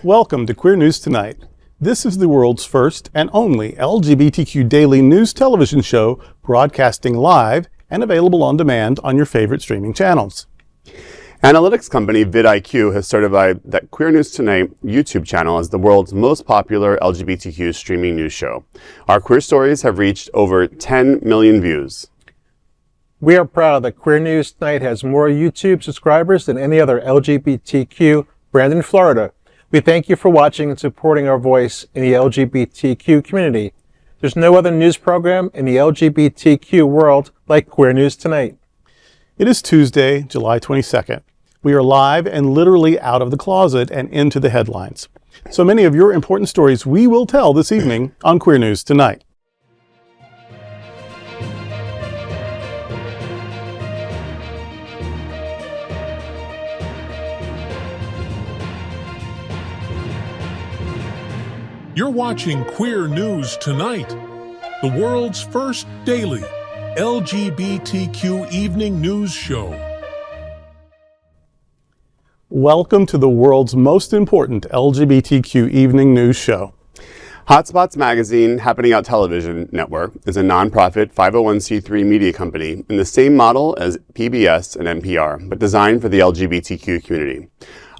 Welcome to Queer News Tonight. This is the world's first and only LGBTQ daily news television show broadcasting live and available on demand on your favorite streaming channels. Analytics company vidIQ has certified that Queer News Tonight YouTube channel as the world's most popular LGBTQ streaming news show. Our queer stories have reached over 10 million views. We are proud that Queer News Tonight has more YouTube subscribers than any other LGBTQ brand in Florida. We thank you for watching and supporting our voice in the LGBTQ community. There's no other news program in the LGBTQ world like Queer News Tonight. It is Tuesday, July 22nd. We are live and literally out of the closet and into the headlines. So many of your important stories we will tell this evening on Queer News Tonight. You're watching Queer News Tonight, the world's first daily LGBTQ evening news show. Welcome to the world's most important LGBTQ evening news show. Hotspots Magazine, Happening Out Television Network, is a nonprofit 501c3 media company in the same model as PBS and NPR, but designed for the LGBTQ community.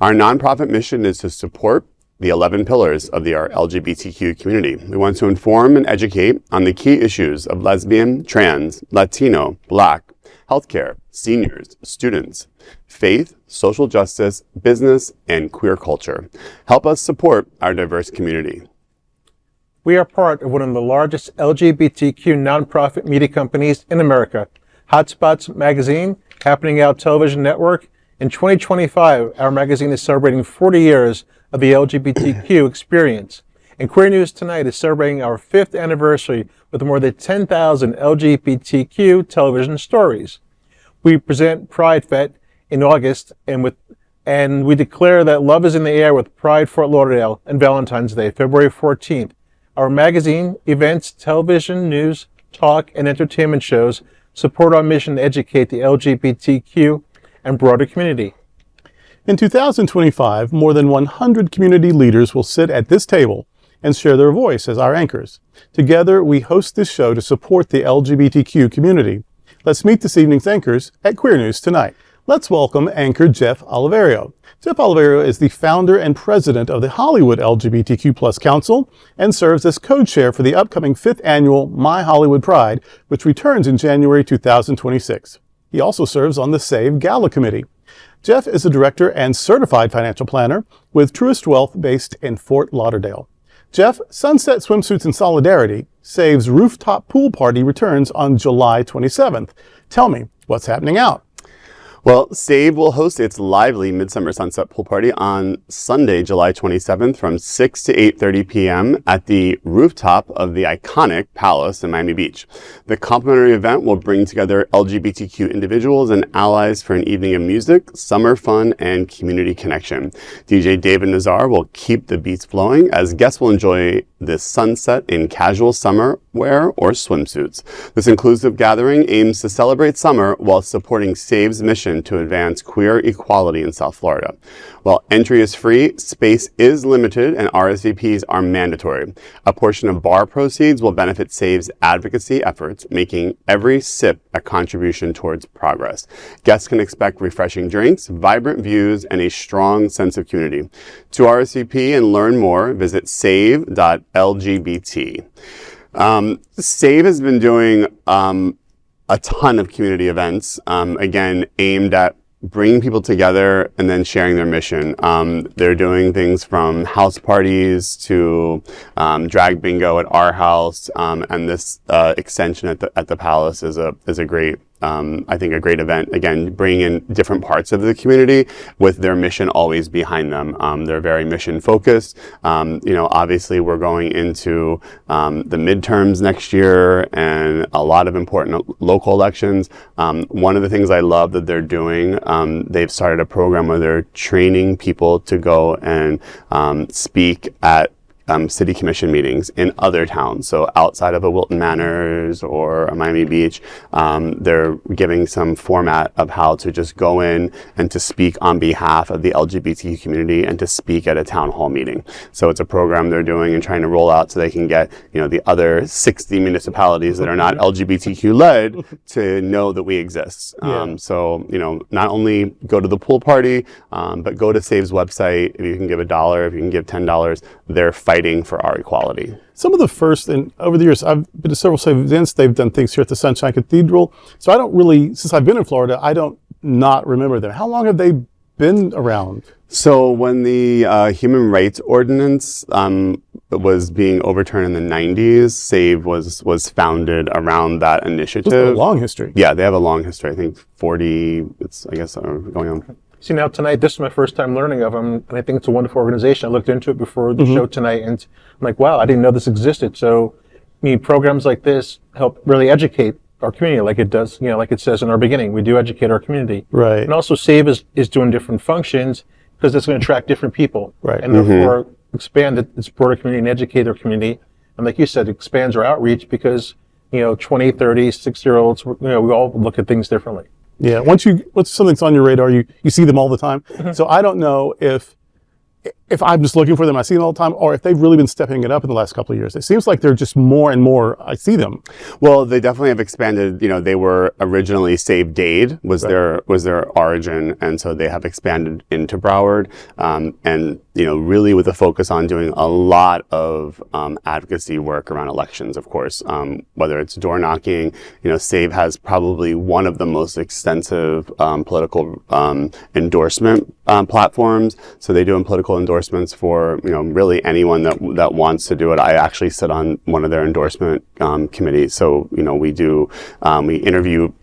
Our nonprofit mission is to support the 11 pillars of our LGBTQ community. We want to inform and educate on the key issues of lesbian, trans, Latino, Black, healthcare, seniors, students, faith, social justice, business, and queer culture. Help us support our diverse community. We are part of one of the largest LGBTQ nonprofit media companies in America, Hotspots Magazine, Happening Out Television Network. In 2025, our magazine is celebrating 40 years of the LGBTQ experience. And Queer News Tonight is celebrating our 5th anniversary with more than 10,000 LGBTQ television stories. We present Pride Fest in August, and we declare that love is in the air with Pride Fort Lauderdale and Valentine's Day, February 14th. Our magazine, events, television, news, talk, and entertainment shows support our mission to educate the LGBTQ and broader community. In 2025, more than 100 community leaders will sit at this table and share their voice as our anchors. Together, we host this show to support the LGBTQ community. Let's meet this evening's anchors at Queer News Tonight. Let's welcome anchor Jeff Oliverio. Jeff Oliverio is the founder and president of the Hollywood LGBTQ+ Council and serves as co-chair for the upcoming 5th annual My Hollywood Pride, which returns in January 2026. He also serves on the SAVE Gala Committee. Jeff is a director and certified financial planner with Truist Wealth based in Fort Lauderdale. Jeff, Sunset Swimsuits in Solidarity, SAVE's Rooftop Pool Party returns on July 27th. Tell me, what's happening out? Well, SAVE will host its lively Midsummer Sunset Pool Party on Sunday, July 27th from 6 to 8:30 p.m. at the rooftop of the iconic Palace in Miami Beach. The complimentary event will bring together LGBTQ individuals and allies for an evening of music, summer fun, and community connection. DJ David Nazar will keep the beats flowing as guests will enjoy this sunset in casual summer wear or swimsuits. This inclusive gathering aims to celebrate summer while supporting SAVE's mission to advance queer equality in South Florida. While entry is free, space is limited and RSVPs are mandatory. A portion of bar proceeds will benefit SAVE's advocacy efforts, making every sip a contribution towards progress. Guests can expect refreshing drinks, vibrant views, and a strong sense of community. To RSVP and learn more, visit save.lgbt. SAVE has been doing a ton of community events, again, aimed at bringing people together and then sharing their mission. They're doing things from house parties to drag bingo at our house, and this extension at the Palace is a great I think a great event. Again, bringing in different parts of the community with their mission always behind them. They're very mission focused. Obviously we're going into the midterms next year and a lot of important local elections. One of the things I love that they're doing, they've started a program where they're training people to go and speak at city commission meetings in other towns. So outside of a Wilton Manors or a Miami Beach, they're giving some format of how to just go in and to speak on behalf of the LGBT community and to speak at a town hall meeting. So it's a program they're doing and trying to roll out so they can get, the other 60 municipalities that are not LGBTQ led to know that we exist. So, not only go to the pool party, but go to SAVE's website. If you can give $1, if you can give $10, they're fighting for our equality. Some of the first, and over the years, I've been to several SAVE events. They've done things here at the Sunshine Cathedral. So I don't really, since I've been in Florida, I don't not remember them. How long have they been around? So when the Human Rights Ordinance was being overturned in the 90s, SAVE was founded around that initiative. It's a long history. Yeah, they have a long history. I think 40, going on. See, now tonight, this is my first time learning of them, and I think it's a wonderful organization. I looked into it before the show tonight, and I'm like, wow, I didn't know this existed. So, programs like this help really educate our community, like it does, like it says in our beginning. We do educate our community. Right. And also, SAVE is doing different functions because it's going to attract different people. Right. And therefore, expand its broader community and educate our community. And like you said, expands our outreach because, 20, 30, 6-year-olds, we all look at things differently. Yeah, once something's on your radar, you see them all the time. So I don't know if I'm just looking for them, I see them all the time, or if they've really been stepping it up in the last couple of years. It seems like they're just more and more, I see them. Well, they definitely have expanded. They were originally Save Dade was their origin, and so they have expanded into Broward, and really with a focus on doing a lot of advocacy work around elections, of course, whether it's door knocking. Save has probably one of the most extensive political endorsement platforms. So they do political endorsements for really anyone that wants to do it. I actually sit on one of their endorsement committees. So we interview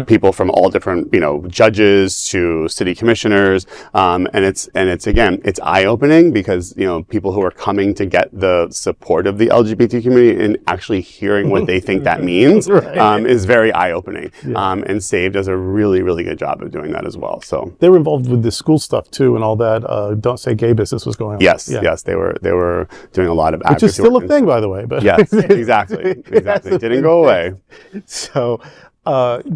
people from all different, judges to city commissioners. And it's eye-opening because, people who are coming to get the support of the LGBT community and actually hearing what they think that means, is very eye-opening. Yeah. And SAVE does a really, really good job of doing that as well. So they were involved with the school stuff too and all that. Don't Say Gay business was going on. Yes, they were doing a lot of advocacy. Which is still a thing, by the way. But yes, exactly. It didn't go away. So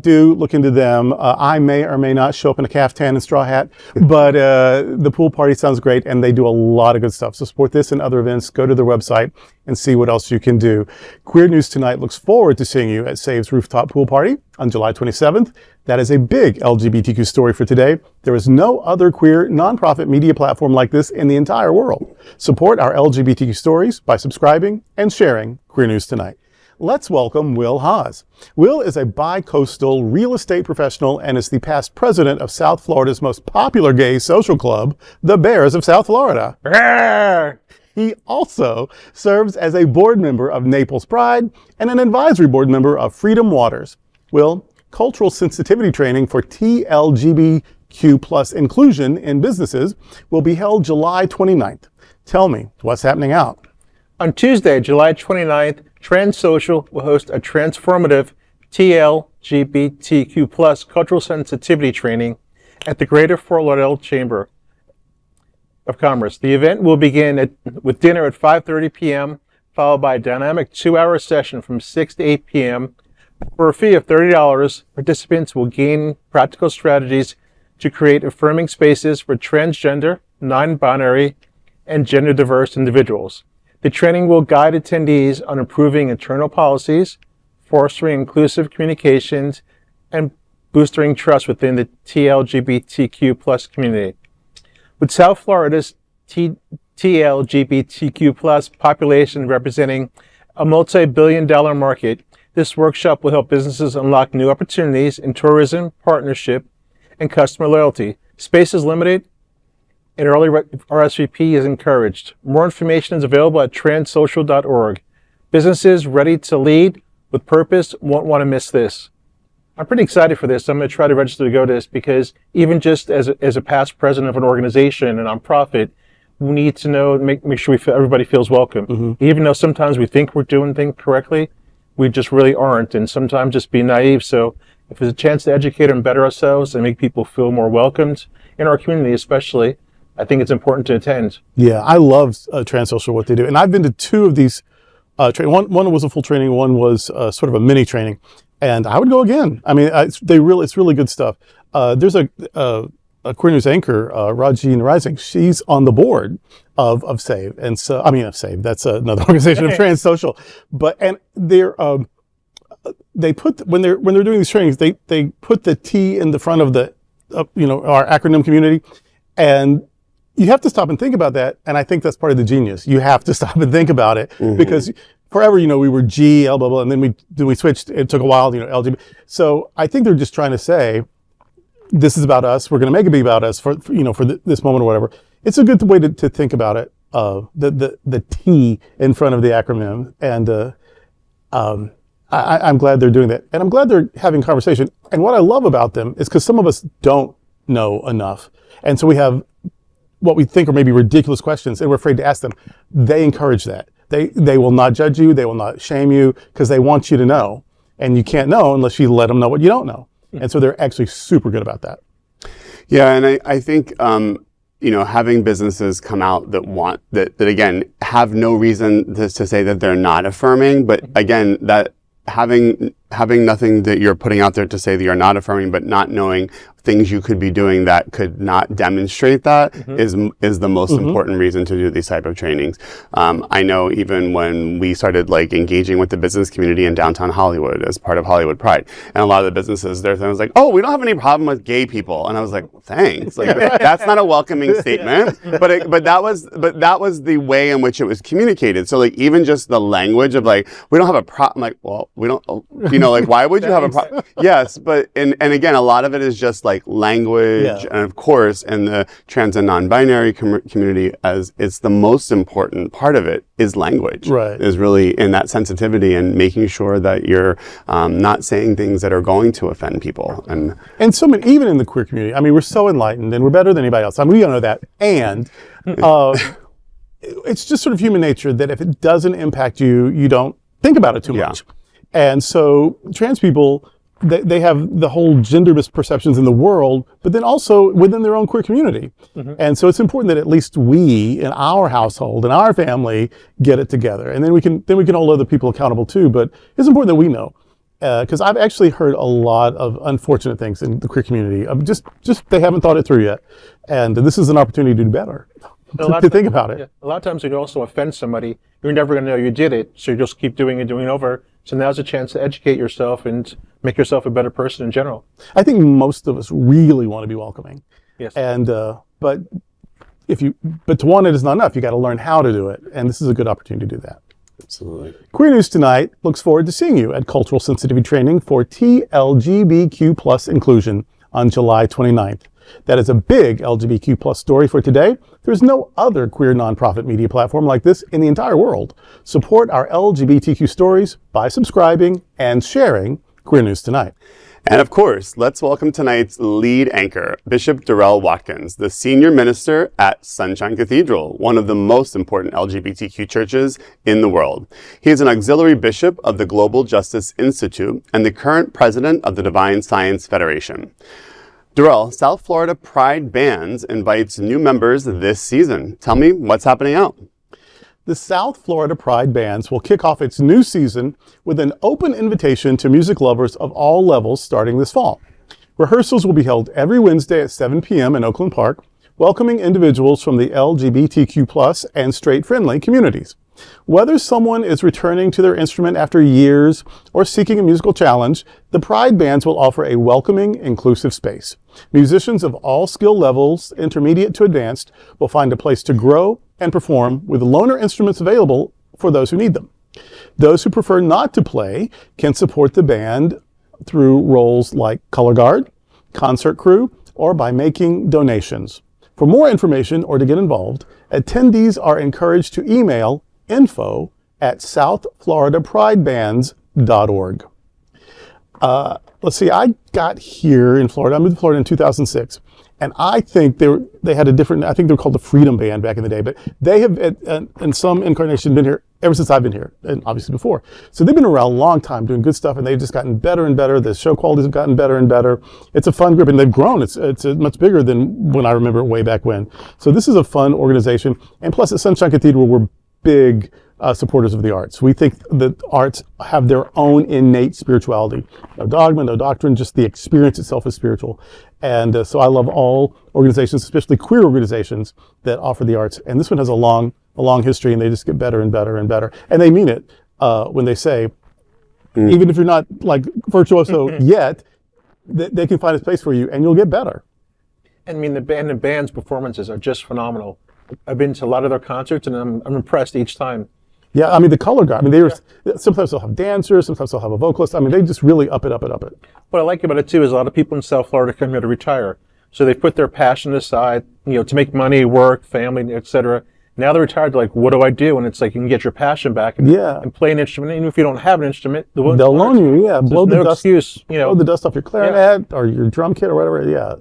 do look into them. I may or may not show up in a caftan and straw hat, but the pool party sounds great, and they do a lot of good stuff. So support this and other events. Go to their website and see what else you can do. Queer News Tonight looks forward to seeing you at SAVE's Rooftop Pool Party on July 27th. That is a big LGBTQ story for today. There is no other queer nonprofit media platform like this in the entire world. Support our LGBTQ stories by subscribing and sharing Queer News Tonight. Let's welcome Will Haas. Will is a bi-coastal real estate professional and is the past president of South Florida's most popular gay social club, the Bears of South Florida. He also serves as a board member of Naples Pride and an advisory board member of Freedom Waters. Will, cultural sensitivity training for TLGBQ plus inclusion in businesses will be held July 29th. Tell me, what's happening out? On Tuesday, July 29th, Trans Social will host a transformative TLGBTQ plus cultural sensitivity training at the Greater Fort Lauderdale Chamber of Commerce. The event will begin with dinner at 5:30 p.m., followed by a dynamic 2-hour session from 6 to 8 p.m. For a fee of $30, participants will gain practical strategies to create affirming spaces for transgender, non-binary, and gender-diverse individuals. The training will guide attendees on improving internal policies, fostering inclusive communications, and boosting trust within the TLGBTQ plus community. With South Florida's TLGBTQ plus population representing a multi-billion-dollar market, this workshop will help businesses unlock new opportunities in tourism, partnership, and customer loyalty. Space is limited, and early RSVP is encouraged. More information is available at transsocial.org. Businesses ready to lead with purpose won't want to miss this. I'm pretty excited for this. I'm going to try to register to go to this because even just as a past president of an organization, a nonprofit, we need to know, make sure everybody feels welcome. Mm-hmm. Even though sometimes we think we're doing things correctly, we just really aren't, and sometimes just be naive. So if there's a chance to educate and better ourselves and make people feel more welcomed in our community especially, I think it's important to attend. Yeah, I love Transsocial, what they do. And I've been to two of these one was a full training, one was sort of a mini training. And I would go again. I mean, it's really good stuff. There's a Queer News anchor, Raji Rising. She's on the board of SAVE. And so, of SAVE, that's another organization of Transsocial. And they put, when they're doing these trainings, they put the T in the front of the, our acronym community. And you have to stop and think about that. And I think that's part of the genius. You have to stop and think about it because forever, we were G, L, blah, blah, and then we switched. It took a while, LGBT. So I think they're just trying to say, this is about us. We're going to make it be about us for this moment or whatever. It's a good way to think about it. The T in front of the acronym. And I'm glad they're doing that. And I'm glad they're having conversation. And what I love about them is because some of us don't know enough. And so we have what we think are maybe ridiculous questions and we're afraid to ask them. They encourage that. They will not judge you. They will not shame you because they want you to know. And you can't know unless you let them know what you don't know. And so they're actually super good about that. Yeah, and I think, having businesses come out that again, have no reason to say that they're not affirming, but again, that having nothing that you're putting out there to say that you're not affirming, but not knowing things you could be doing that could not demonstrate that is the most important reason to do these type of trainings. I know even when we started engaging with the business community in downtown Hollywood as part of Hollywood Pride, and a lot of the businesses, their thing was like, "Oh, we don't have any problem with gay people," and I was like, "Thanks." That's not a welcoming statement, but that was the way in which it was communicated. So even just the language of we don't have a problem. Well, we don't. Why would you have a problem? Yes, but and again, a lot of it is just language, and of course, in the trans and non-binary community, as it's the most important part of it is language. Right. Is really in that sensitivity and making sure that you're not saying things that are going to offend people. And so many, even in the queer community, we're so enlightened and we're better than anybody else. We all know that. And it's just sort of human nature that if it doesn't impact you, you don't think about it too much. And so trans people, they have the whole gender misperceptions in the world, but then also within their own queer community. And so it's important that at least we in our household, in our family, get it together. And then we can hold other people accountable too. But it's important that we know. Because I've actually heard a lot of unfortunate things in the queer community. Just they haven't thought it through yet. And this is an opportunity to do better. To think about it. Yeah. A lot of times you can also offend somebody. You're never going to know you did it, so you just keep doing it over. So now's a chance to educate yourself and make yourself a better person in general. I think most of us really want to be welcoming. Yes. And but to want it is not enough. You got to learn how to do it, and this is a good opportunity to do that. Absolutely. Queer News Tonight looks forward to seeing you at Cultural Sensitivity Training for TLGBQ plus inclusion on July 29th. That is a big LGBTQ plus story for today. There's no other queer nonprofit media platform like this in the entire world. Support our LGBTQ stories by subscribing and sharing Queer News Tonight. And of course, let's welcome tonight's lead anchor, Bishop Durrell Watkins, the senior minister at Sunshine Cathedral, one of the most important LGBTQ churches in the world. He is an auxiliary bishop of the Global Justice Institute and the current president of the Divine Science Federation. Durrell, South Florida Pride Bands invites new members this season. Tell me what's happening out. The South Florida Pride Bands will kick off its new season with an open invitation to music lovers of all levels starting this fall. Rehearsals will be held every Wednesday at 7 p.m. in Oakland Park, welcoming individuals from the LGBTQ plus and straight-friendly communities. Whether someone is returning to their instrument after years or seeking a musical challenge, the Pride Bands will offer a welcoming, inclusive space. Musicians of all skill levels, intermediate to advanced, will find a place to grow and perform with loaner instruments available for those who need them. Those who prefer not to play can support the band through roles like color guard, concert crew, or by making donations. For more information or to get involved, attendees are encouraged to email info@southfloridapridebands.org. Let's see, I got here in Florida. I moved to Florida in 2006. And I think they had a different, I think they were called the Freedom Band back in the day, but they have, in some incarnation, been here ever since I've been here, and obviously before. So they've been around a long time doing good stuff, and they've just gotten better and better. The show qualities have gotten better and better. It's a fun group, and they've grown. It's much bigger than when I remember way back when. So this is a fun organization. And plus at Sunshine Cathedral, we're big supporters of the arts. We think that arts have their own innate spirituality. No dogma, no doctrine, just the experience itself is spiritual. And so I love all organizations, especially queer organizations that offer the arts. And this one has a long history, and they just get better and better and better. And they mean it when they say, even if you're not like virtuoso yet, they can find a space for you and you'll get better. And I mean, the band's performances are just phenomenal. I've been to a lot of their concerts, and I'm impressed each time. Yeah, I mean, the color guard. I mean, sometimes they'll have dancers, sometimes they'll have a vocalist. I mean, they just really up it. What I like about it too is a lot of people in South Florida come here to retire, so they put their passion aside, to make money, work, family, etc. Now they're retired. They're like, what do I do? And it's like you can get your passion back and play an instrument. Even if you don't have an instrument, they'll loan you. Yeah, blow the dust. Excuse, blow the dust off your clarinet or your drum kit or whatever. Yeah.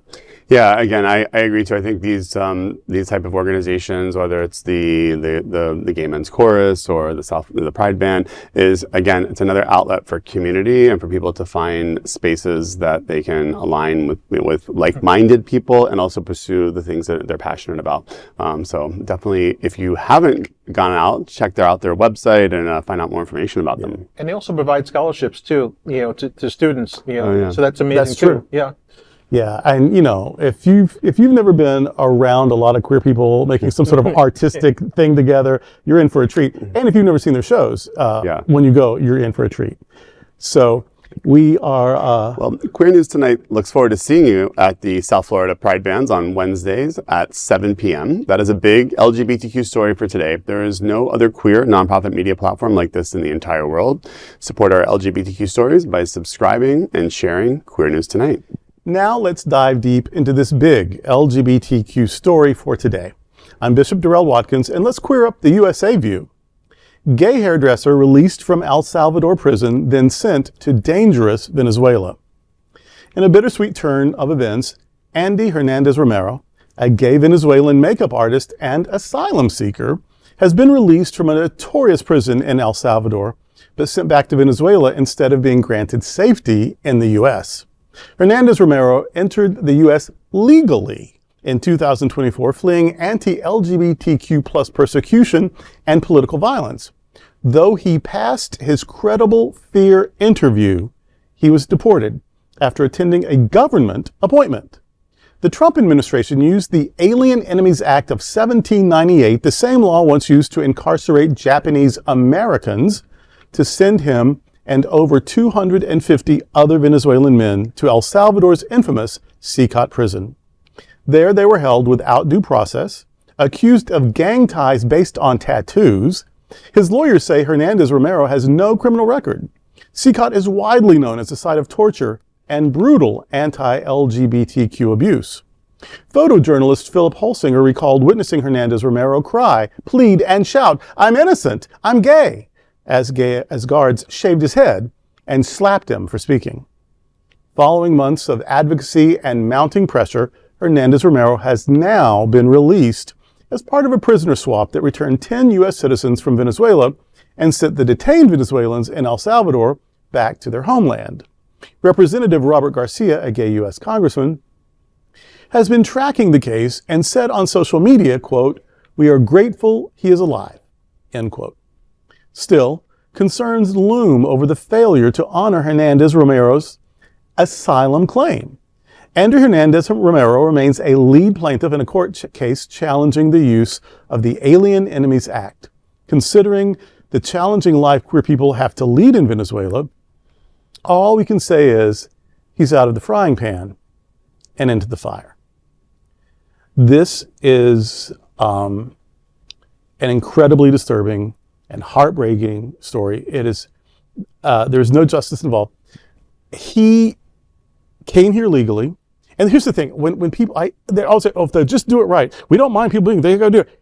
Yeah, again, I agree too. I think these type of organizations, whether it's the Gay Men's Chorus or the Pride Band, is again, it's another outlet for community and for people to find spaces that they can align with like-minded people and also pursue the things that they're passionate about. So definitely, if you haven't gone out, check out their website and find out more information about them. And they also provide scholarships too, to students. So that's amazing. That's true. Too. Yeah. Yeah, and if you've never been around a lot of queer people making some sort of artistic thing together, you're in for a treat. And if you've never seen their shows, when you go, you're in for a treat. So we are... Well, Queer News Tonight looks forward to seeing you at the South Florida Pride Bands on Wednesdays at 7 p.m. That is a big LGBTQ story for today. There is no other queer nonprofit media platform like this in the entire world. Support our LGBTQ stories by subscribing and sharing Queer News Tonight. Now let's dive deep into this big LGBTQ story for today. I'm Bishop Durrell Watkins, and let's queer up the USA view. Gay hairdresser released from El Salvador prison, then sent to dangerous Venezuela. In a bittersweet turn of events, Andy Hernandez Romero, a gay Venezuelan makeup artist and asylum seeker, has been released from a notorious prison in El Salvador, but sent back to Venezuela instead of being granted safety in the U.S. Hernandez Romero entered the U.S. legally in 2024, fleeing anti-LGBTQ plus persecution and political violence. Though he passed his credible fear interview, he was deported after attending a government appointment. The Trump administration used the Alien Enemies Act of 1798, the same law once used to incarcerate Japanese Americans, to send him and over 250 other Venezuelan men to El Salvador's infamous CICOT prison. There they were held without due process, accused of gang ties based on tattoos. His lawyers say Hernandez Romero has no criminal record. CICOT is widely known as a site of torture and brutal anti-LGBTQ abuse. Photojournalist Philip Holsinger recalled witnessing Hernandez Romero cry, plead, and shout, "I'm innocent, I'm gay," as guards shaved his head and slapped him for speaking. Following months of advocacy and mounting pressure, Hernandez Romero has now been released as part of a prisoner swap that returned 10 U.S. citizens from Venezuela and sent the detained Venezuelans in El Salvador back to their homeland. Representative Robert Garcia, a gay U.S. congressman, has been tracking the case and said on social media, quote, "We are grateful he is alive," end quote. Still, concerns loom over the failure to honor Hernandez Romero's asylum claim. Andrew Hernandez Romero remains a lead plaintiff in a court case challenging the use of the Alien Enemies Act. Considering the challenging life queer people have to lead in Venezuela, all we can say is he's out of the frying pan and into the fire. This is an incredibly disturbing and heartbreaking story. It is, there's no justice involved. He came here legally. And here's the thing, when people, they all say, oh, if they just do it right, we don't mind people doing it, they gotta do it.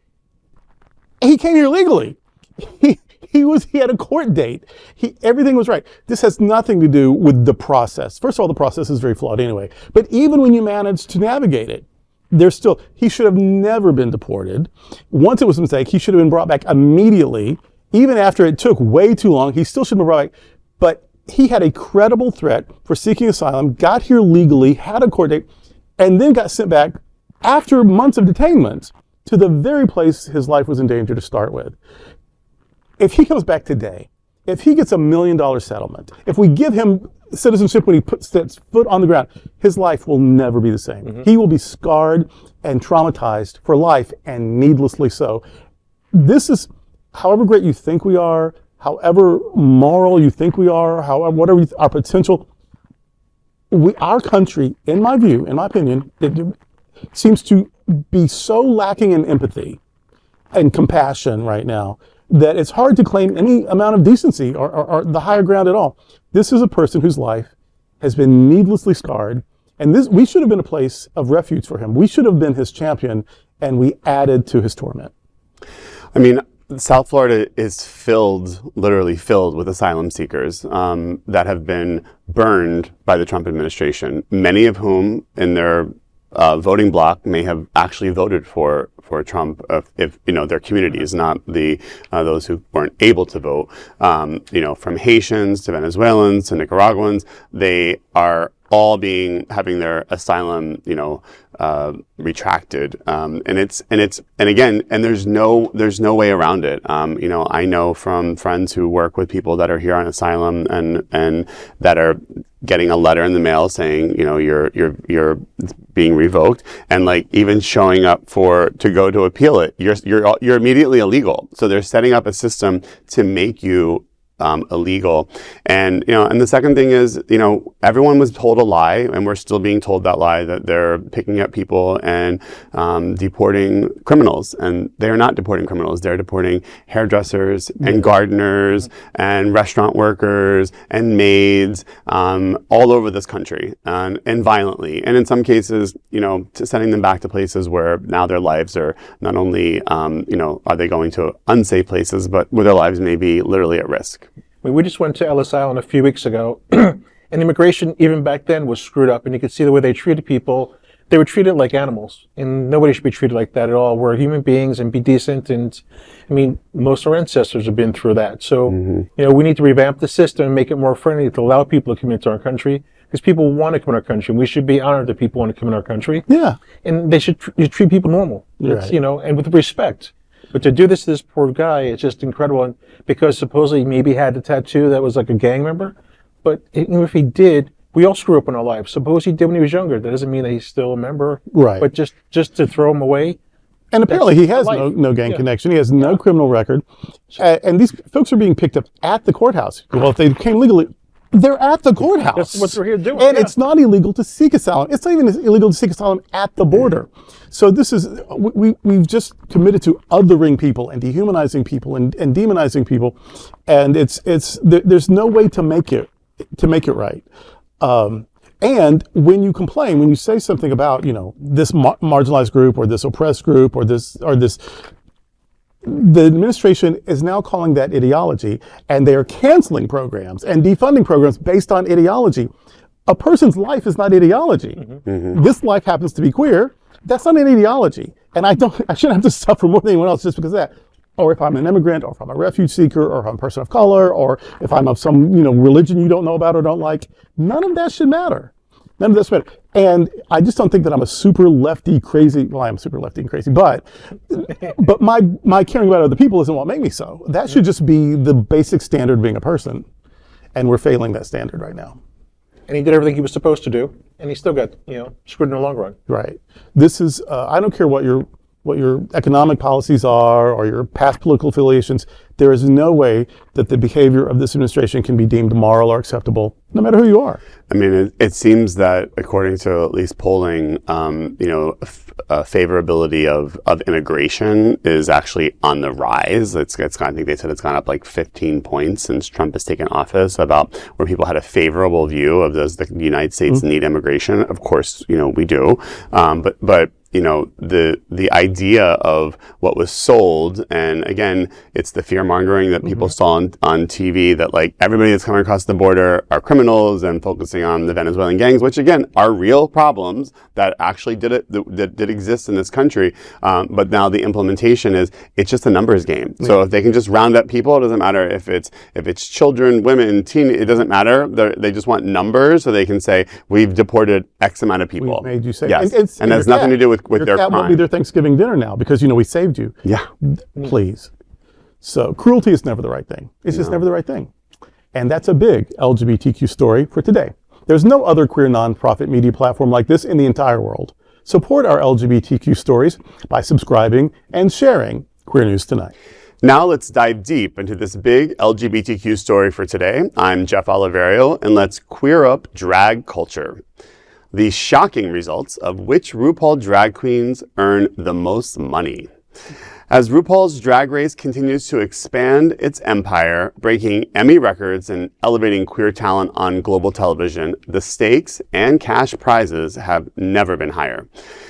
He came here legally. He had a court date. Everything was right. This has nothing to do with the process. First of all, the process is very flawed anyway. But even when you manage to navigate it, he should have never been deported. Once it was a mistake, he should have been brought back immediately. Even after it took way too long, he still should have been brought back. But he had a credible threat for seeking asylum, got here legally, had a court date, and then got sent back after months of detainment to the very place his life was in danger to start with. If he comes back today, if he gets $1 million settlement, if we give him citizenship when he sets foot on the ground, his life will never be the same. Mm-hmm. He will be scarred and traumatized for life, and needlessly so. This is, however great you think we are, however moral you think we are, however, whatever our potential, our country, in my view, in my opinion, it seems to be so lacking in empathy and compassion right now that it's hard to claim any amount of decency or the higher ground at all. This is a person whose life has been needlessly scarred, and we should have been a place of refuge for him. We should have been his champion, and we added to his torment. I mean, South Florida is literally filled with asylum seekers that have been burned by the Trump administration, many of whom in their voting bloc may have actually voted for Trump if their communities, not those who weren't able to vote. From Haitians to Venezuelans to Nicaraguans, they are all having their asylum, retracted. And there's no way around it. I know from friends who work with people that are here on asylum and that are getting a letter in the mail saying, you're being revoked, and like even showing up to go to appeal it, you're immediately illegal. So they're setting up a system to make you illegal. And the second thing is, everyone was told a lie, and we're still being told that lie, that they're picking up people and deporting criminals. And they're not deporting criminals. They're deporting hairdressers and gardeners and restaurant workers and maids all over this country, and violently. And in some cases, sending them back to places where now their lives are not only, are they going to unsafe places, but where their lives may be literally at risk. We just went to Ellis Island a few weeks ago, and immigration even back then was screwed up, and you could see the way they treated people. They were treated like animals, and nobody should be treated like that at all. We're human beings and be decent, and I mean, most of our ancestors have been through that. So, we need to revamp the system and make it more friendly to allow people to come into our country, because people want to come in our country, and we should be honored that people want to come in our country. Yeah. And they should treat people normal, right. And with respect. But to do this to this poor guy, it's just incredible. And because supposedly maybe he had a tattoo that was like a gang member. But even if he did, we all screw up in our lives. Suppose he did when he was younger. That doesn't mean that he's still a member. Right. But just to throw him away. And apparently he has no gang connection. He has no criminal record. And these folks are being picked up at the courthouse. Well, if they came legally, they're at the courthouse. That's what they're here doing. And it's not illegal to seek asylum. It's not even illegal to seek asylum at the border. So this is, we've just committed to othering people and dehumanizing people and demonizing people. And there's no way to make it right. And when you complain, when you say something about, this marginalized group or this oppressed group or this, the administration is now calling that ideology, and they are canceling programs and defunding programs based on ideology. A person's life is not ideology. Mm-hmm. This life happens to be queer. That's not an ideology. And I shouldn't have to suffer more than anyone else just because of that. Or if I'm an immigrant, or if I'm a refuge seeker, or if I'm a person of color, or if I'm of some, religion you don't know about or don't like, none of that should matter. None of that should matter. And I just don't think that I'm a super lefty crazy, well, I'm super lefty and crazy, but my caring about other people isn't what makes me so. That should just be the basic standard of being a person. And we're failing that standard right now. And he did everything he was supposed to do, and he still got, screwed in the long run. Right. This is, I don't care what your economic policies are or your past political affiliations. There is no way that the behavior of this administration can be deemed moral or acceptable, no matter who you are. I mean, it seems that according to at least polling, favorability of immigration is actually on the rise. I think they said it's gone up like 15 points since Trump has taken office, about where people had a favorable view of does the United States need immigration. Of course, we do. But the idea of what was sold. And again, it's the fear mongering that people saw on TV, that like everybody that's coming across the border are criminals, and focusing on the Venezuelan gangs, which again are real problems that actually did exist in this country. But now the implementation it's just a numbers game. Yeah. So if they can just round up people, it doesn't matter if it's children, women, teen, it doesn't matter. They just want numbers, so they can say we've deported X amount of people. We made you say, yes, and has nothing to do with their crime. Won't be their Thanksgiving dinner now because we saved you. Yeah, please. So cruelty is never the right thing. It's just never the right thing, and that's a big LGBTQ story for today. There's no other queer nonprofit media platform like this in the entire world. Support our LGBTQ stories by subscribing and sharing Queer News Tonight. Now let's dive deep into this big LGBTQ story for today. I'm Jeff Oliverio, and let's queer up drag culture. The shocking results of which RuPaul drag queens earn the most money. As RuPaul's Drag Race continues to expand its empire, breaking Emmy records and elevating queer talent on global television, the stakes and cash prizes have never been higher.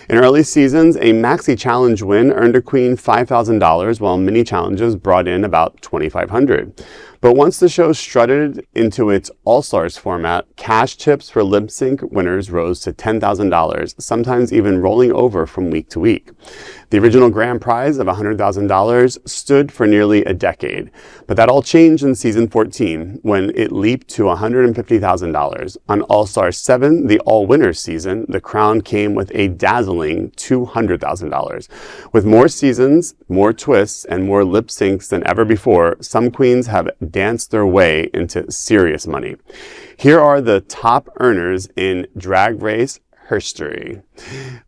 In early seasons, a Maxi Challenge win earned a queen $5,000, while mini challenges brought in about $2,500. But once the show strutted into its All-Stars format, cash tips for lip sync winners rose to $10,000, sometimes even rolling over from week to week. The original grand prize of $100,000 stood for nearly a decade, but that all changed in season 14 when it leaped to $150,000. On All-Stars 7, the all-winners season, the crown came with a dazzling $200,000. With more seasons, more twists, and more lip syncs than ever before, some queens have danced their way into serious money. Here are the top earners in Drag Race history.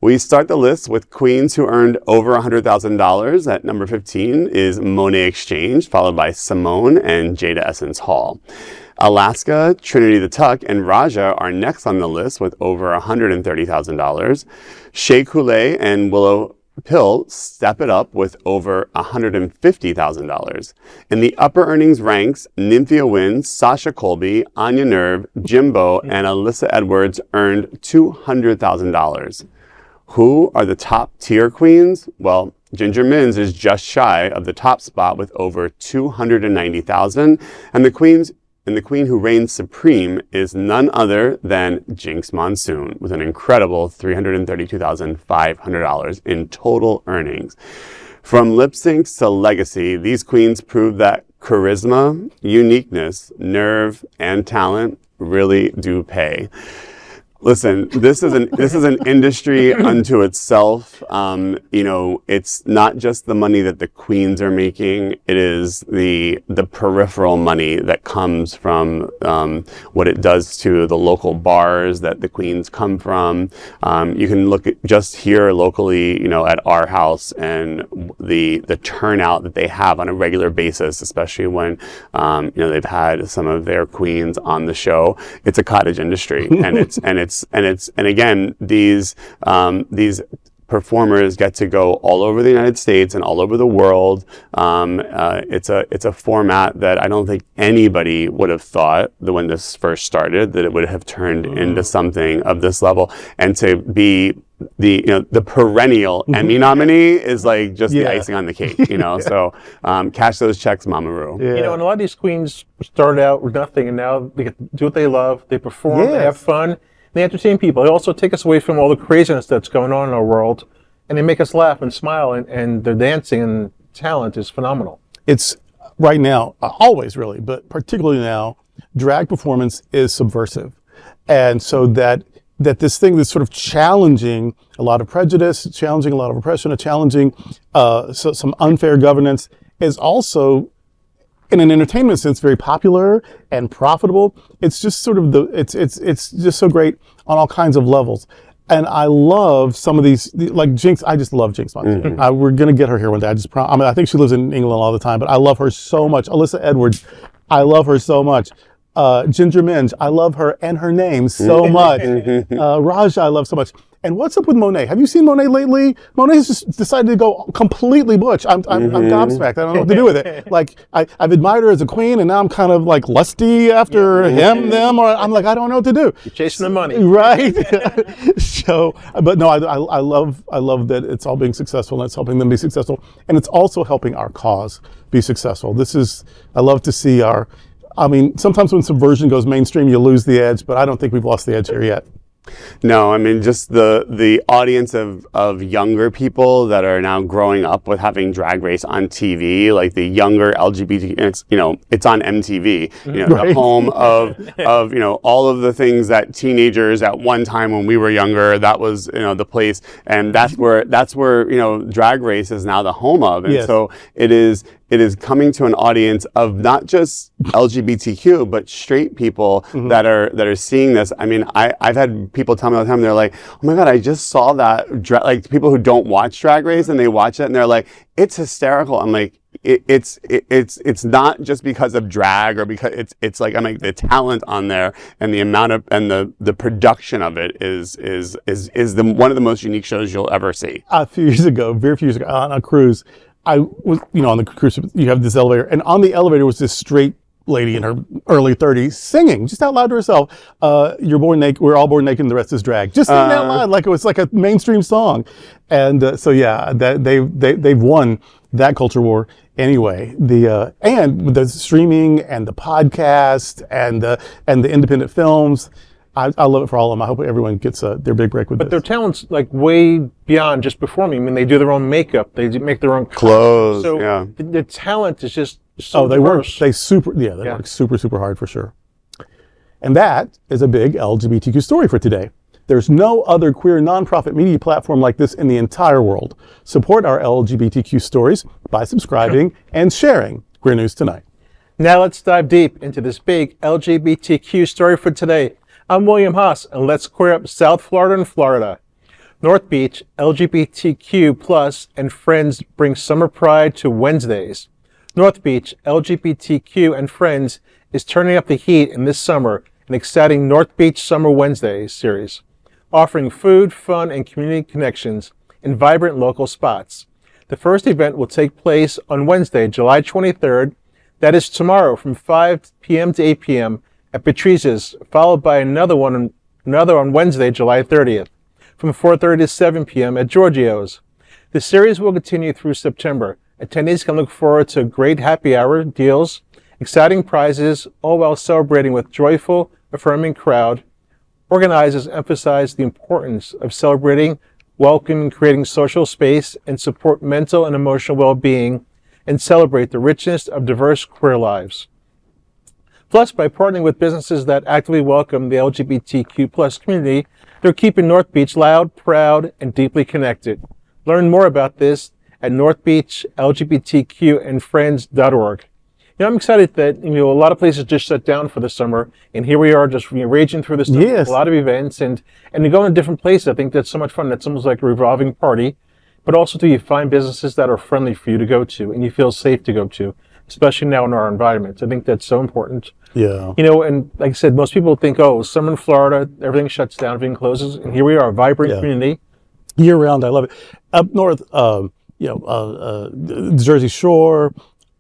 We start the list with queens who earned over $100,000. At number 15 is Monet Exchange, followed by Simone and Jada Essence Hall. Alaska, Trinity the Tuck, and Raja are next on the list with over $130,000. Shea Coulee and Willow Pill step it up with over $150,000. In the upper earnings ranks, Nymphia Wynn, Sasha Colby, Anya Nerve, Jimbo, and Alyssa Edwards earned $200,000. Who are the top tier queens? Well, Ginger Minns is just shy of the top spot with over $290,000, and the queen who reigns supreme is none other than Jinx Monsoon, with an incredible $332,500 in total earnings. From lip syncs to legacy, these queens prove that charisma, uniqueness, nerve, and talent really do pay. Listen, this is an industry unto itself. It's not just the money that the queens are making. It is the peripheral money that comes from what it does to the local bars that the queens come from. You can look at just here locally, at our house, and the turnout that they have on a regular basis, especially when they've had some of their queens on the show. It's a cottage industry, and again, these performers get to go all over the United States and all over the world. It's a format that I don't think anybody would have thought that when this first started that it would have turned into something of this level. And to be the perennial Emmy nominee is like just the icing on the cake, So cash those checks, Mama Ru. Yeah. And a lot of these queens started out with nothing, and now they get to do what they love. They perform, they have fun. They entertain people. They also take us away from all the craziness that's going on in our world, and they make us laugh and smile, and their dancing and talent is phenomenal. It's right now, always really, but particularly now, drag performance is subversive. And so that this thing that's sort of challenging a lot of prejudice, challenging a lot of oppression, challenging some unfair governance is also, in an entertainment sense, very popular and profitable. It's just sort of it's just so great on all kinds of levels. And I love some of these, like Jinx. I just love Jinx Monsoon. We're gonna get her here one day. I think she lives in England all the time, but I love her so much. Alyssa Edwards, I love her so much. Ginger Minge, I love her and her name so much. Raja, I love so much. And what's up with Monet? Have you seen Monet lately? Monet's just decided to go completely butch. I'm gobsmacked. I don't know what to do with it. Like, I've admired her as a queen, and now I'm kind of like lusty after them, or I'm like, I don't know what to do. You're chasing the money. Right? So, but no, I love that it's all being successful, and it's helping them be successful. And it's also helping our cause be successful. I love to see sometimes when subversion goes mainstream, you lose the edge, but I don't think we've lost the edge here yet. No, I mean, just the audience of younger people that are now growing up with having Drag Race on TV, like the younger LGBT, it's on MTV, Right. The home of all of the things that teenagers at one time when we were younger, that was, the place. And that's where, Drag Race is now the home of. And Yes. so it is coming to an audience of not just LGBTQ, but straight people that are seeing this. I mean, I've had people tell me all the time, they're like, oh my God, I just saw that, like people who don't watch Drag Race and they watch it and they're like, it's hysterical. I'm like, it's not just because of drag or because it's like, I'm like, the talent on there and the amount of, and the production of it is one of the most unique shows you'll ever see. Very few years ago, on a cruise, I was, on the cruise, you have this elevator, and on the elevator was this straight lady in her early 30s singing just out loud to herself, "You're born naked, we're all born naked, and the rest is drag." Just singing out loud like it was like a mainstream song. And so yeah, that they've won that culture war anyway. And the streaming and the podcast and the independent films. I love it for all of them. I hope everyone gets their big break with this. But their talent's like way beyond just performing. I mean, they do their own makeup. They make their own clothes. So yeah. the talent is just so they diverse. work super hard for sure. And that is a big LGBTQ story for today. There's no other queer nonprofit media platform like this in the entire world. Support our LGBTQ stories by subscribing and sharing Queer News Tonight. Now let's dive deep into this big LGBTQ story for today. I'm Will Haas, and let's queer up South Florida and Florida. North Beach, LGBTQ+ and friends bring summer pride to Wednesdays. North Beach, LGBTQ and friends is turning up the heat in this summer, an exciting North Beach Summer Wednesdays series, offering food, fun, and community connections in vibrant local spots. The first event will take place on Wednesday, July 23rd. That is tomorrow from 5 p.m. to 8 p.m. at Patrice's, followed by another on Wednesday, July 30th, from 4:30 to 7 p.m. at Giorgio's. The series will continue through September. Attendees can look forward to great happy hour deals, exciting prizes, all while celebrating with joyful, affirming crowd. Organizers emphasize the importance of celebrating, welcoming, creating social space, and support mental and emotional well-being, and celebrate the richness of diverse queer lives. Plus, by partnering with businesses that actively welcome the LGBTQ+ community, they're keeping North Beach loud, proud, and deeply connected. Learn more about this at northbeachlgbtqandfriends.org. I'm excited that a lot of places just shut down for the summer, and here we are just raging through the summer. Yes. A lot of events, and you go in different places. I think that's so much fun. That's almost like a revolving party. But also, you find businesses that are friendly for you to go to, and you feel safe to go to, especially now in our environment. I think that's so important. Yeah. And like I said, most people think, summer in Florida, everything shuts down, everything closes, and here we are, a vibrant community. Year round, I love it. Up north, the Jersey Shore,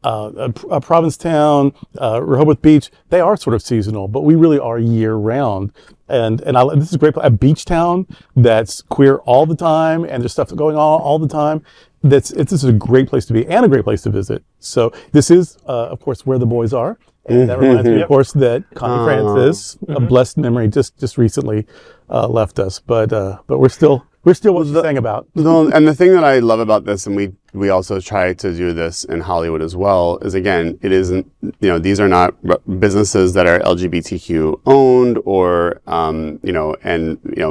Provincetown, Rehoboth Beach, they are sort of seasonal, but we really are year round. And this is a great place. A beach town that's queer all the time, and there's stuff going on all the time. This is a great place to be and a great place to visit. So this is, of course, where the boys are. And that reminds me, of course, that Connie Francis, a blessed memory, just recently left us. But we're still what she's saying about. And the thing that I love about this, and we also try to do this in Hollywood as well, is again, it isn't, these are not businesses that are LGBTQ owned or,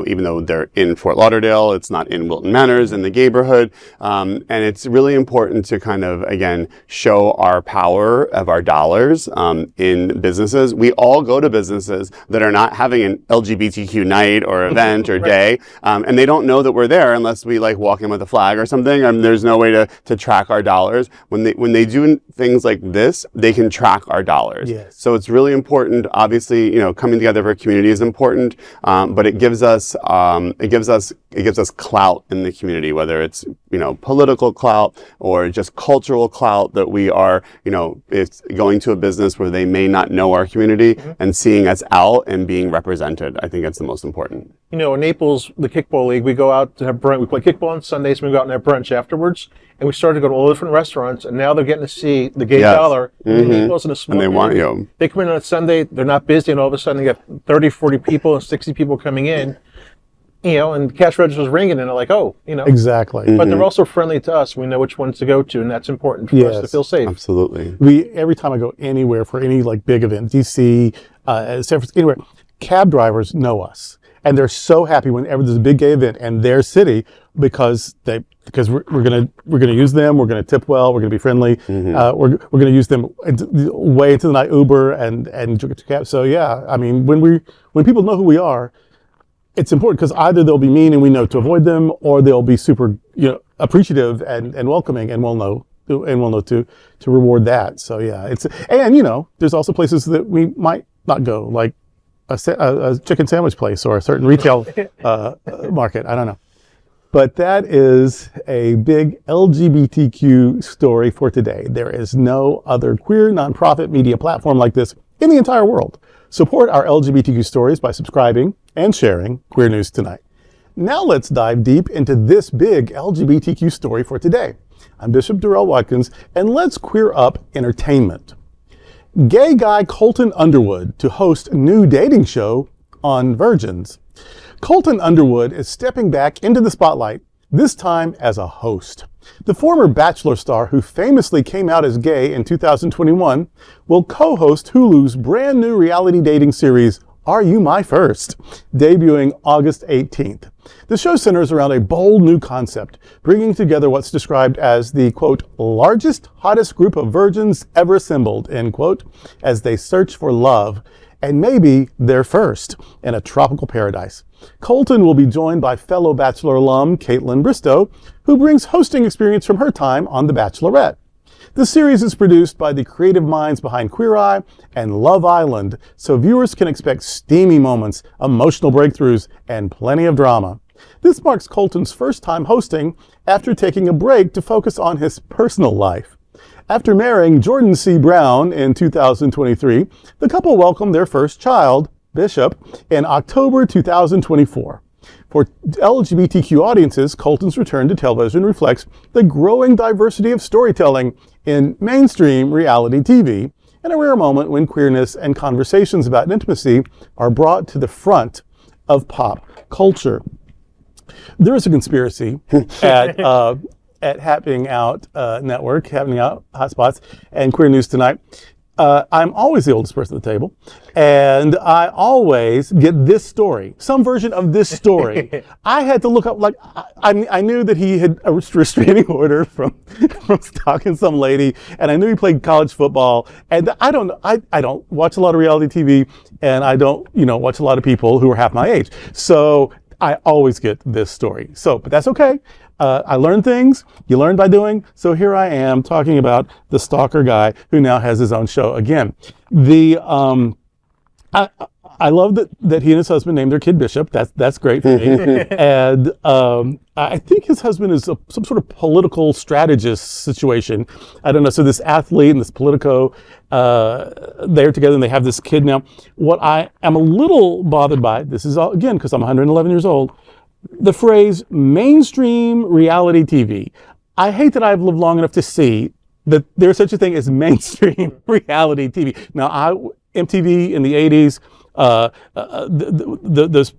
even though they're in Fort Lauderdale, it's not in Wilton Manors in the neighborhood. And it's really important to kind of, again, show our power of our dollars in businesses. We all go to businesses that are not having an LGBTQ night or event or day, and they don't know that we're there unless we like walk in with a flag or something. There's no way to to track our dollars. When they do things like this, they can track our dollars. Yes. So it's really important. Obviously, coming together for a community is important, but it gives us clout in the community, whether it's political clout or just cultural clout, that we are it's going to a business where they may not know our community and seeing us out and being represented. I think that's the most important. In Naples, the kickball league, we go out to have brunch. We play kickball on Sundays, and we go out and have brunch afterwards. And we started to go to all the different restaurants, and now they're getting to see the gay dollar in Naples in a small And they want community. you. They come in on a Sunday, they're not busy, and all of a sudden they got 30, 40 people and 60 people coming in, and cash register's ringing, and they're like, Exactly. But they're also friendly to us. We know which ones to go to, and that's important for us to feel safe. Absolutely. Every time I go anywhere for any big event, DC, San Francisco, anywhere, cab drivers know us. And they're so happy whenever there's a big gay event in their city because we're gonna use them. We're gonna tip well. We're gonna be friendly. We're gonna use them way into the night, Uber and cab. So yeah, I mean, when people know who we are, it's important because either they'll be mean and we know to avoid them, or they'll be super appreciative and welcoming, and we'll know to reward that. So yeah, there's also places that we might not go, like a chicken sandwich place or a certain retail market. I don't know. But that is a big LGBTQ story for today. There is no other queer nonprofit media platform like this in the entire world. Support our LGBTQ stories by subscribing and sharing Queer News Tonight. Now let's dive deep into this big LGBTQ story for today. I'm Bishop Durrell Watkins, and let's queer up entertainment. Gay guy Colton Underwood to host new dating show on Virgins. Colton Underwood is stepping back into the spotlight, this time as a host. The former Bachelor star, who famously came out as gay in 2021, will co-host Hulu's brand new reality dating series, Are You My First?, debuting August 18th. The show centers around a bold new concept, bringing together what's described as the, quote, largest, hottest group of virgins ever assembled, end quote, as they search for love, and maybe their first, in a tropical paradise. Colton will be joined by fellow Bachelor alum Caitlin Bristow, who brings hosting experience from her time on The Bachelorette. The series is produced by the creative minds behind Queer Eye and Love Island, so viewers can expect steamy moments, emotional breakthroughs, and plenty of drama. This marks Colton's first time hosting after taking a break to focus on his personal life. After marrying Jordan C. Brown in 2023, the couple welcomed their first child, Bishop, in October 2024. For LGBTQ audiences, Colton's return to television reflects the growing diversity of storytelling in mainstream reality TV, and a rare moment when queerness and conversations about intimacy are brought to the front of pop culture. There is a conspiracy at Happening Out Network, Happening Out Hotspots, and Queer News Tonight. I'm always the oldest person at the table, and I always get this story, some version of this story. I had to look up, I knew that he had a restraining order from stalking some lady, and I knew he played college football, and I don't watch a lot of reality TV, and I don't, watch a lot of people who are half my age. So I always get this story. But that's okay. I learn things, you learn by doing, so here I am talking about the stalker guy who now has his own show again. I love that he and his husband named their kid Bishop. That's great for me. And I think his husband is some sort of political strategist situation. I don't know. So this athlete and this politico, they're together and they have this kid now. What I am a little bothered by, this is all, again, because I'm 111 years old, the phrase mainstream reality TV. I hate that I've lived long enough to see that there's such a thing as mainstream reality TV. Now, MTV in the 80s,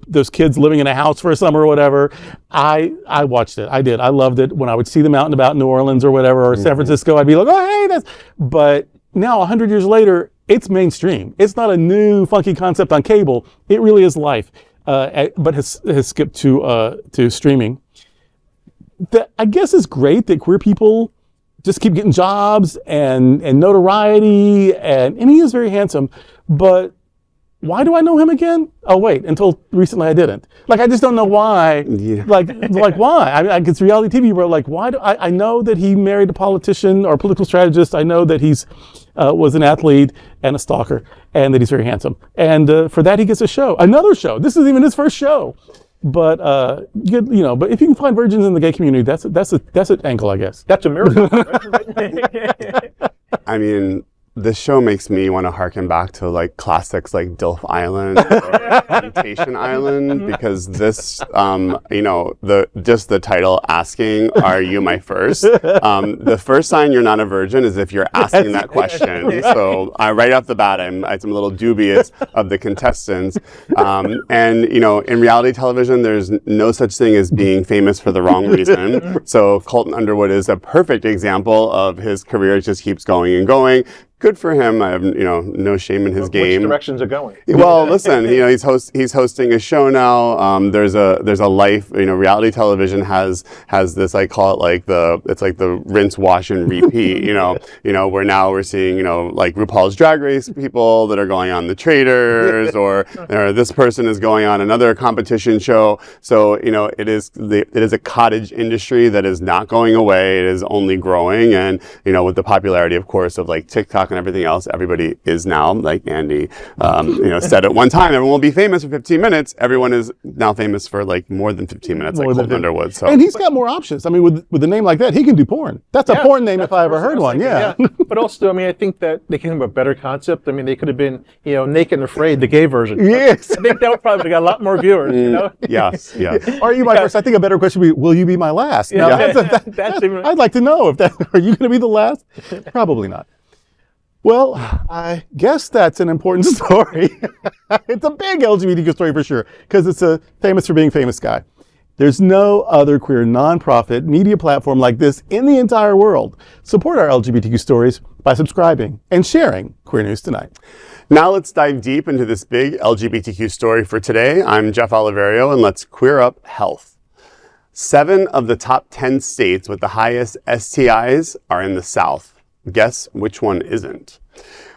those kids living in a house for a summer or whatever, I watched it. I did. I loved it. When I would see them out and about New Orleans or whatever, or San Francisco, I'd be like, oh, hey, that's... But now, 100 years later, it's mainstream. It's not a new funky concept on cable. It really is life. But has skipped to streaming. I guess it's great that queer people just keep getting jobs and notoriety, and he is very handsome, but why do I know him again? Oh, wait, until recently I didn't. Like, I just don't know why. Yeah. Like why? I mean, it's reality TV where, like, why do I know that he married a politician or a political strategist. I know that he's was an athlete and a stalker, and that he's very handsome. And for that, he gets a show. Another show. This is even his first show. But but if you can find virgins in the gay community, that's an angle, I guess. That's a miracle. I mean, this show makes me want to harken back to like classics like Dilf Island or Temptation Island, because this, the title asking, "Are you my first?" The first sign you're not a virgin is if you're asking that question. Right. So right off the bat, I'm a little dubious of the contestants. And in reality television, there's no such thing as being famous for the wrong reason. So Colton Underwood is a perfect example of his career just keeps going and going. Good for him. I have, no shame in his game. Which directions are going? Well, listen, he's hosting a show now. There's a life. Reality television has this. I call it it's like the rinse, wash, and repeat. Where now we're seeing like RuPaul's Drag Race people that are going on The Traitors, or this person is going on another competition show. So it is a cottage industry that is not going away. It is only growing, and with the popularity, of course, of like TikTok and everything else, everybody is now, like Andy said at one time, everyone will be famous for 15 minutes. Everyone is now famous for like more than 15 minutes, like Colton Underwood. So. And he's got more options. I mean, with a name like that, he can do porn. That's a porn name if I ever heard one. Yeah. But also, I mean, I think that they came up with a better concept. I mean, they could have been, Naked and Afraid, the gay version. Yes. I think that would probably got a lot more viewers, Yes. Are you my first? I think a better question would be, will you be my last? Now, I'd like to know are you going to be the last? Probably not. Well, I guess that's an important story. It's a big LGBTQ story for sure, because it's a famous for being famous guy. There's no other queer nonprofit media platform like this in the entire world. Support our LGBTQ stories by subscribing and sharing Queer News Tonight. Now let's dive deep into this big LGBTQ story for today. I'm Jeff Oliverio, and let's queer up health. 7 of the top 10 states with the highest STIs are in the South. Guess which one isn't?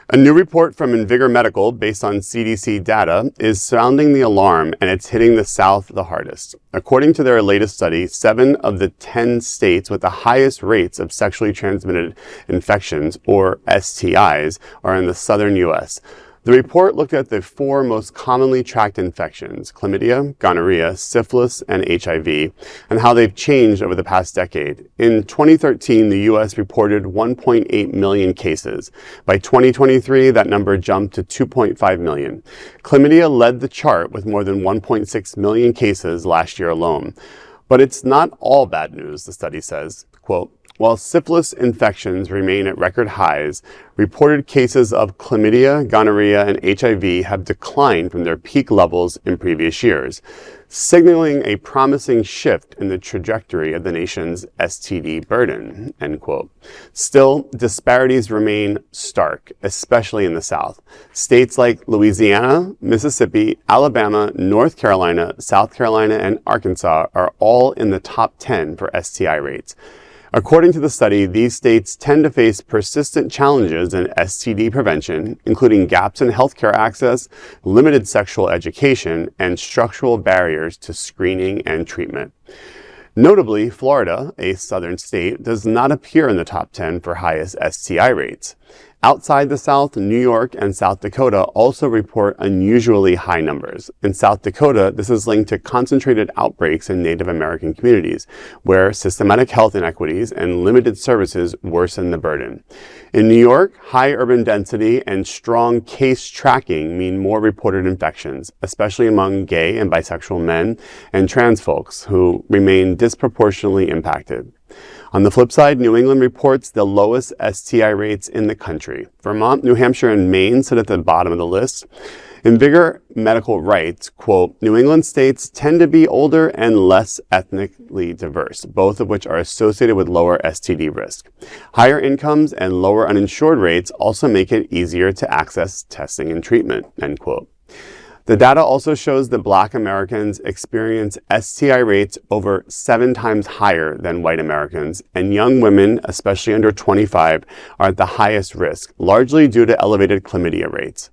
A new report from Invigor Medical, based on CDC data, is sounding the alarm, and it's hitting the South the hardest. According to their latest study, 7 of the 10 states with the highest rates of sexually transmitted infections, or STIs, are in the southern U.S. The report looked at the 4 most commonly tracked infections: chlamydia, gonorrhea, syphilis, and HIV, and how they've changed over the past decade. In 2013, the U.S. reported 1.8 million cases. By 2023, that number jumped to 2.5 million. Chlamydia led the chart with more than 1.6 million cases last year alone. But it's not all bad news, the study says. Quote, while syphilis infections remain at record highs, reported cases of chlamydia, gonorrhea, and HIV have declined from their peak levels in previous years, signaling a promising shift in the trajectory of the nation's STD burden, end quote. Still, disparities remain stark, especially in the South. States like Louisiana, Mississippi, Alabama, North Carolina, South Carolina, and Arkansas are all in the top 10 for STI rates. According to the study, these states tend to face persistent challenges in STD prevention, including gaps in healthcare access, limited sexual education, and structural barriers to screening and treatment. Notably, Florida, a southern state, does not appear in the top 10 for highest STI rates. Outside the South, New York and South Dakota also report unusually high numbers. In South Dakota, this is linked to concentrated outbreaks in Native American communities, where systematic health inequities and limited services worsen the burden. In New York, high urban density and strong case tracking mean more reported infections, especially among gay and bisexual men and trans folks, who remain disproportionately impacted. On the flip side, New England reports the lowest STI rates in the country. Vermont, New Hampshire, and Maine sit at the bottom of the list. Invigor Medical writes, quote, New England states tend to be older and less ethnically diverse, both of which are associated with lower STD risk. Higher incomes and lower uninsured rates also make it easier to access testing and treatment, end quote. The data also shows that Black Americans experience STI rates over 7 times higher than white Americans, and young women, especially under 25, are at the highest risk, largely due to elevated chlamydia rates.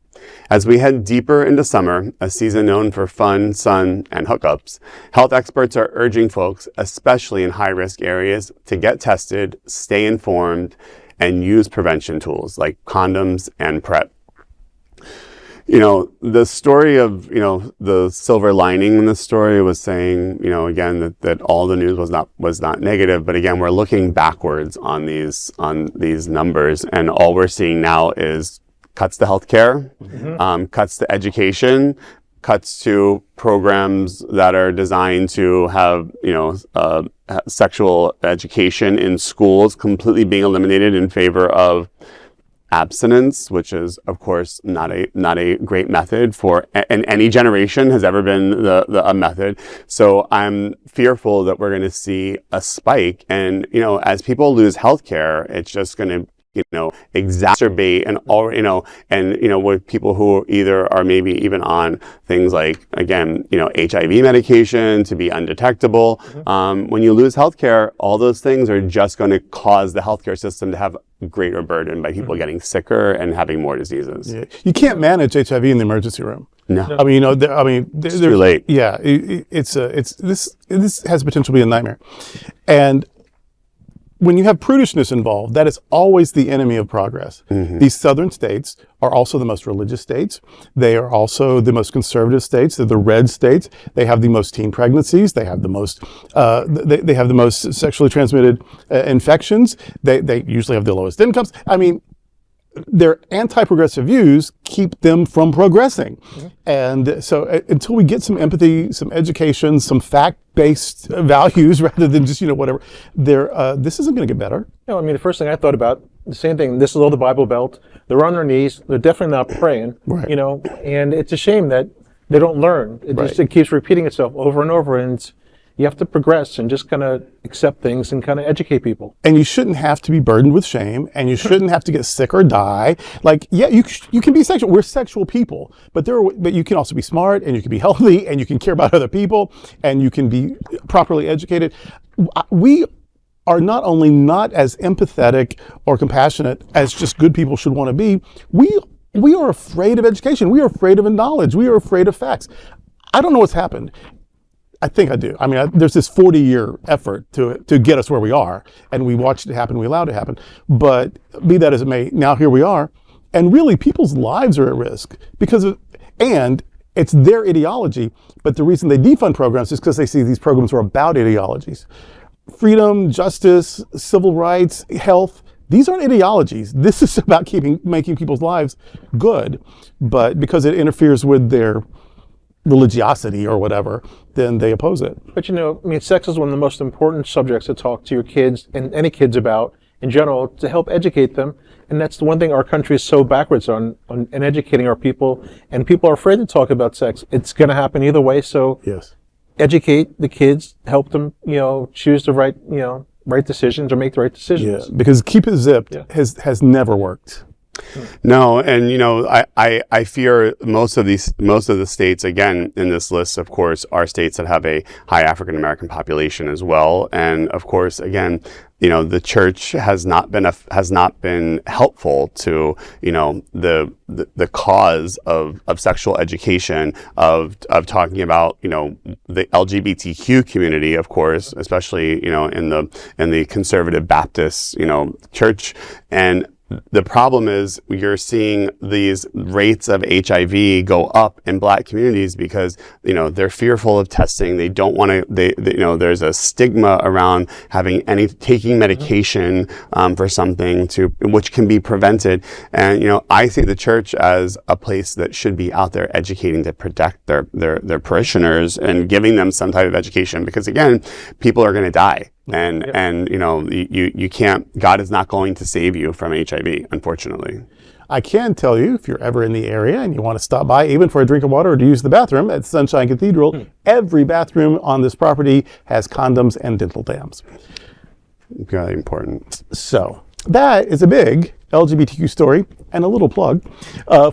As we head deeper into summer, a season known for fun, sun, and hookups, health experts are urging folks, especially in high-risk areas, to get tested, stay informed, and use prevention tools like condoms and PrEP. You know, the story of, you know, the silver lining in the story was saying, you know, again, that all the news was not negative, but again, we're looking backwards on these numbers, and all we're seeing now is cuts to healthcare, cuts to education, cuts to programs that are designed to have, you know, sexual education in schools completely being eliminated in favor of abstinence, which is, of course, not a great method for, and any generation has ever been a method. So I'm fearful that we're going to see a spike, and, you know, as people lose healthcare, it's just going to, you know, exacerbate and all, you know, and, you know, with people who either are maybe even on things like, again, you know, HIV medication to be undetectable. When you lose healthcare, all those things are just going to cause the healthcare system to have greater burden by people getting sicker and having more diseases. Yeah. You can't manage HIV in the emergency room. No. I mean, you know, it's too late. Yeah, this has potential to be a nightmare. And when you have prudishness involved, that is always the enemy of progress. These southern states are also the most religious states. They are also the most conservative states. They're the red states. They have the most teen pregnancies. They have the most they have the most sexually transmitted infections. They usually have the lowest incomes. I mean, their anti-progressive views keep them from progressing. And so until we get some empathy, some education, some fact-based values rather than just, you know, whatever, this isn't going to get better. No, I mean, the first thing I thought about, the same thing, this is all the Bible Belt. They're on their knees. They're definitely not praying, you know, and it's a shame that they don't learn. It keeps repeating itself over and over, and you have to progress and just kind of accept things and kind of educate people. And you shouldn't have to be burdened with shame, and you shouldn't have to get sick or die. Like, yeah, you can be sexual. We're sexual people, but you can also be smart, and you can be healthy, and you can care about other people, and you can be properly educated. We are not only not as empathetic or compassionate as just good people should want to be, we are afraid of education. We are afraid of knowledge. We are afraid of facts. I don't know what's happened. I think I do. I mean, there's this 40-year effort to get us where we are, and we watched it happen, we allowed it to happen. But be that as it may, now here we are, and really people's lives are at risk and it's their ideology, but the reason they defund programs is because they see these programs are about ideologies. Freedom, justice, civil rights, health, these aren't ideologies. This is about making people's lives good, but because it interferes with their religiosity or whatever, then they oppose it. But you know, I mean, sex is one of the most important subjects to talk to your kids and any kids about in general, to help educate them. And that's the one thing our country is so backwards on in educating our people. And people are afraid to talk about sex. It's going to happen either way. So yes, educate the kids, help them, you know, choose the right, you know, right decisions or make the right decisions. Yeah, because keep it zipped has never worked. No, and you know, I fear most of the states, again, in this list, of course, are states that have a high African American population as well. And of course, again, you know, the church has not been helpful to, you know, the cause of sexual education, of talking about, you know, the LGBTQ community, of course, especially, you know, in the conservative Baptist, you know, church. And the problem is you're seeing these rates of HIV go up in Black communities because, you know, they're fearful of testing. They don't want to, you know, there's a stigma around taking medication for something which can be prevented. And, you know, I see the church as a place that should be out there educating to protect their parishioners and giving them some type of education, because again, people are going to die. And you know, you can't, God is not going to save you from HIV, unfortunately. I can tell you, if you're ever in the area and you want to stop by, even for a drink of water or to use the bathroom at Sunshine Cathedral, every bathroom on this property has condoms and dental dams. Very important. So that is a big LGBTQ story and a little plug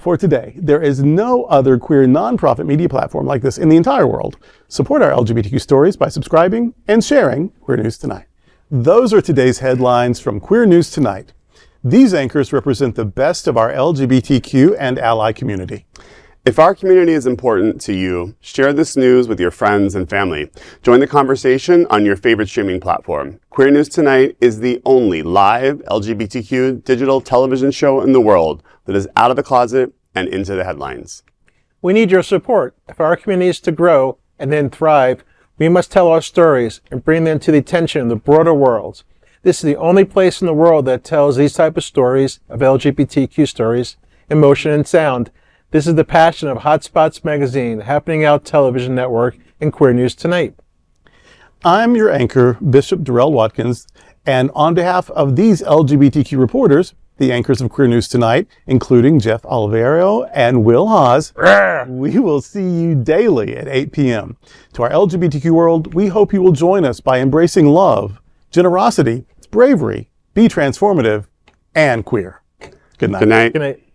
for today. There is no other queer nonprofit media platform like this in the entire world. Support our LGBTQ stories by subscribing and sharing Queer News Tonight. Those are today's headlines from Queer News Tonight. These anchors represent the best of our LGBTQ and ally community. If our community is important to you, share this news with your friends and family. Join the conversation on your favorite streaming platform. Queer News Tonight is the only live LGBTQ digital television show in the world that is out of the closet and into the headlines. We need your support. If our community is to grow and then thrive, we must tell our stories and bring them to the attention of the broader world. This is the only place in the world that tells these type of stories, of LGBTQ stories, in motion and sound. This is the passion of Hotspots Magazine, Happening Out Television Network, and Queer News Tonight. I'm your anchor, Bishop Durrell Watkins, and on behalf of these LGBTQ reporters, the anchors of Queer News Tonight, including Jeff Oliverio and Will Haas, we will see you daily at 8 p.m. To our LGBTQ world, we hope you will join us by embracing love, generosity, bravery, be transformative, and queer. Good night. Good night. Good night.